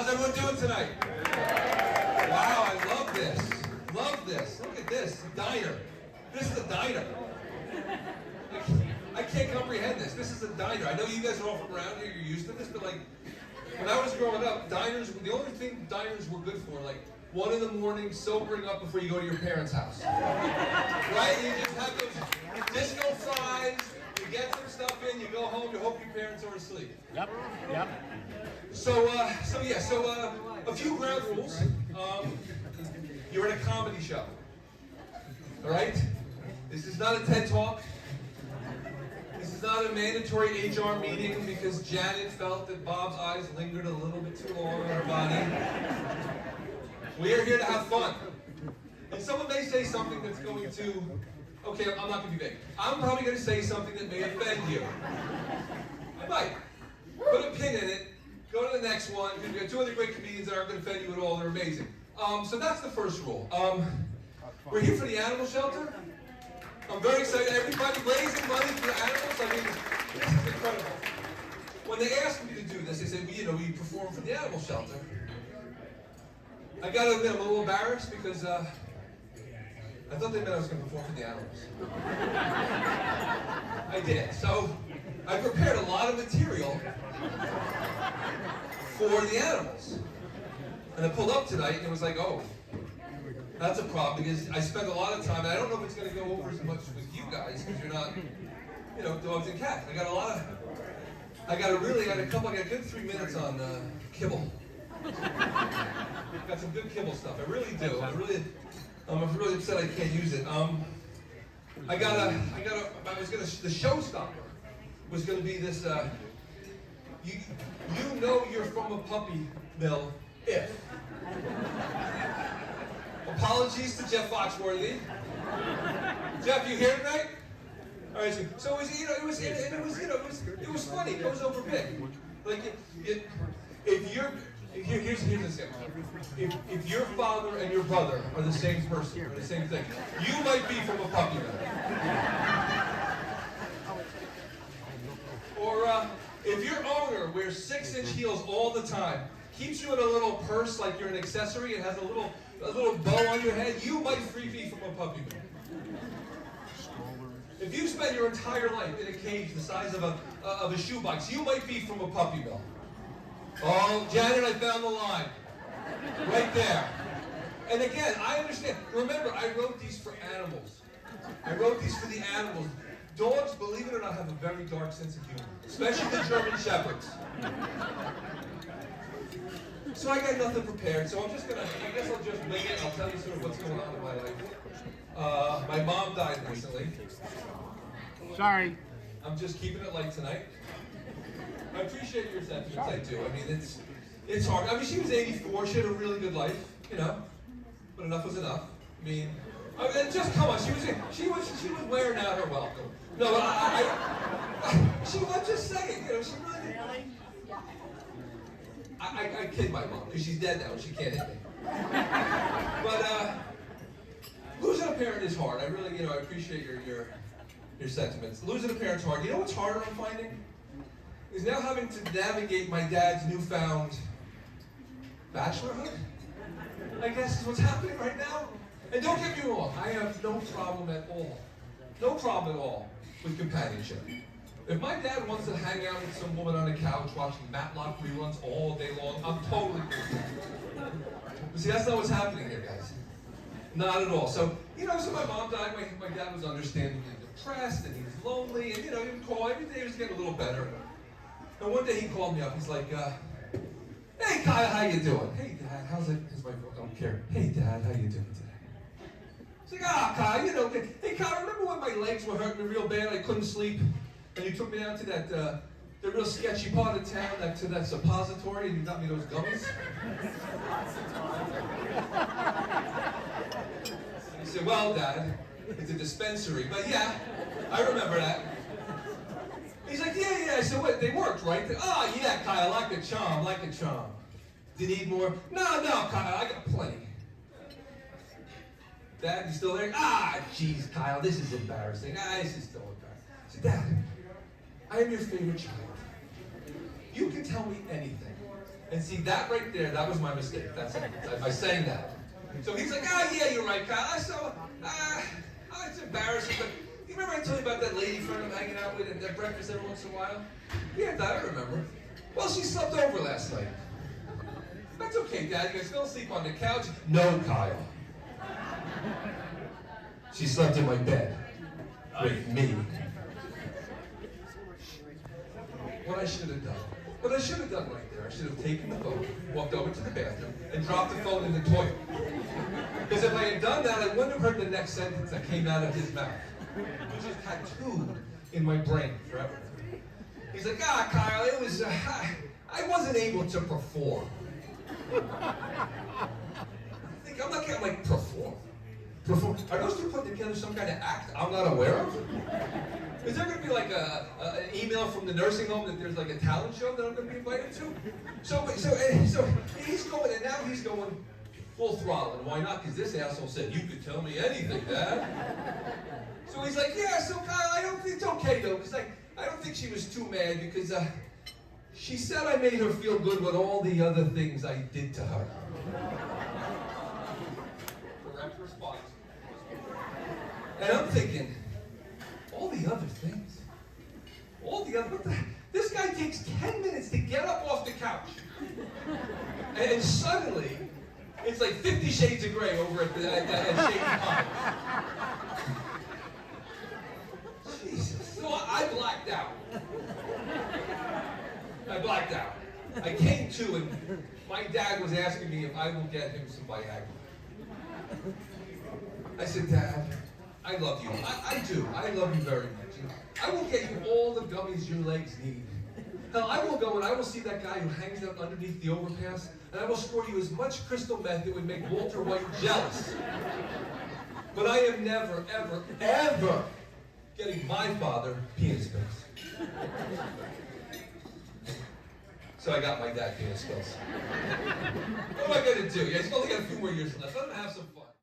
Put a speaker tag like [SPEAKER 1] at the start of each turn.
[SPEAKER 1] How's everyone doing tonight? Wow, I love this. Love this. Look at this. A diner. This is a diner. I can't comprehend this. This is a diner. I know you guys are all from around here. You're used to this, but like when I was growing up, diners. The only thing diners were good for, like 1 in the morning, sobering up before you go to your parents' house. Right? You just have those disco fries. You get some stuff in. You go home. You hope your parents are asleep.
[SPEAKER 2] Yep.
[SPEAKER 1] So a few ground rules. You're in a comedy show. All right? This is not a TED Talk. This is not a mandatory HR meeting because Janet felt that Bob's eyes lingered a little bit too long on her body. We are here to have fun. And someone may say something that's going to, okay, I'm not going to be vague. I'm probably going to say something that may offend you. I might. Put a pin in it. Go to the next one. Because we got 2 other great comedians that aren't going to offend you at all. They're amazing. So that's the first rule. We're here for the animal shelter. I'm very excited. Everybody raising money for the animals. I mean, this is incredible. When they asked me to do this, they said, well, we perform for the animal shelter. I got to admit, I'm a little embarrassed because I thought they meant I was going to perform for the animals. I did. So I prepared a lot of material for the animals. And I pulled up tonight and it was like, oh, that's a problem because I spent a lot of time, and I don't know if it's going to go over as much with you guys because you're not, dogs and cats. I got a good 3 minutes on kibble. Got some good kibble stuff. I really do. I'm really upset I can't use it. The showstopper was gonna be this. You know you're from a puppy mill if. Apologies to Jeff Foxworthy. Jeff, you here tonight? All right. So it was funny. It goes over big. Like here's the example. If your father and your brother are the same person or the same thing, you might be from a puppy mill. Or if your owner wears 6-inch heels all the time, keeps you in a little purse like you're an accessory, and has a little bow on your head, you might be from a puppy mill. If you spend your entire life in a cage the size of a shoebox, you might be from a puppy mill. Oh, Janet, I found the line. Right there. And again, I understand. Remember, I wrote these for animals. I wrote these for the animals. Dogs, believe it or not, have a very dark sense of humor, especially the German Shepherds. So I got nothing prepared, so I guess I'll just wing it. I'll tell you sort of what's going on in my life. My mom died recently.
[SPEAKER 2] Sorry.
[SPEAKER 1] I'm just keeping it light tonight. I appreciate your sentiments, I do. I mean, it's hard. I mean, she was 84, she had a really good life, but enough was enough. I mean, just come on, she was wearing out her welcome. No, I'm just saying, she really did. I kid my mom, because she's dead now and she can't hit me. But losing a parent is hard. I really, I appreciate your sentiments. Losing a parent's hard. You know what's harder I'm finding? Is now having to navigate my dad's newfound bachelorhood. I guess is what's happening right now. And don't get me wrong, I have no problem at all with companionship. If my dad wants to hang out with some woman on the couch watching Matlock reruns all day long, I'm totally cool. But see, that's not what's happening here, guys. Not at all. So, so my mom died, my dad was understandably depressed, and he was lonely, and, he would call every day, he was getting a little better. And one day he called me up, he's like, hey, Kyle, how you doing? Hey, Dad, how's it? His wife, I don't care. Hey, Dad, how you doing today? He's like, Kyle, hey, Kyle, remember when my legs were hurting me real bad, I couldn't sleep? And you took me down to that, the real sketchy part of town, to that suppository, and you got me those gummies? He said, well, Dad, it's a dispensary. But yeah, I remember that. He's like, yeah. I said, what, they worked, right? Oh, yeah, Kyle, like the charm. Do you need more? No, Kyle, I got plenty. Dad, you still there? Jeez, Kyle, this is embarrassing. This is still embarrassing. I said, Dad, I am your favorite child. You can tell me anything. And see, that right there, that was my mistake. That's it. By saying that. So he's like, yeah, you're right, Kyle. It's embarrassing, but you remember I told you about that lady friend I'm hanging out with at breakfast every once in a while? Yeah, Dad, I remember. Well, she slept over last night. That's okay, Dad. You guys fell asleep on the couch? No, Kyle. She slept in my bed with me. What I should have done right there, I should have taken the phone, walked over to the bathroom, and dropped the phone in the toilet. Because if I had done that, I wouldn't have heard the next sentence that came out of his mouth, which is tattooed in my brain forever. He's like, Kyle, it was, I wasn't able to perform. I'm like, perform? Are those two put together some kind of act I'm not aware of? Is there going to be like an email from the nursing home that there's like a talent show that I'm going to be invited to? So he's going, and now he's going full throttle. And why not? Because this asshole said, you could tell me anything, Dad. So he's like, yeah, so Kyle, I don't think it's okay though, because I don't think she was too mad because she said I made her feel good with all the other things I did to her. Correct response. And I'm thinking, all the other things? This guy takes 10 minutes to get up off the couch. And suddenly, it's like 50 Shades of Grey over at Shaky Pines. Jesus. So I blacked out. I came to, and my dad was asking me if I will get him some Viagra. I said, Dad, I love you. I do. I love you very much. I will get you all the gummies your legs need. Hell, I will go and I will see that guy who hangs out underneath the overpass, and I will score you as much crystal meth that would make Walter White jealous. But I am never, ever, ever getting my father penis pills. So I got my dad penis pills. What am I going to do? He's only got a few more years left. Let him have some fun.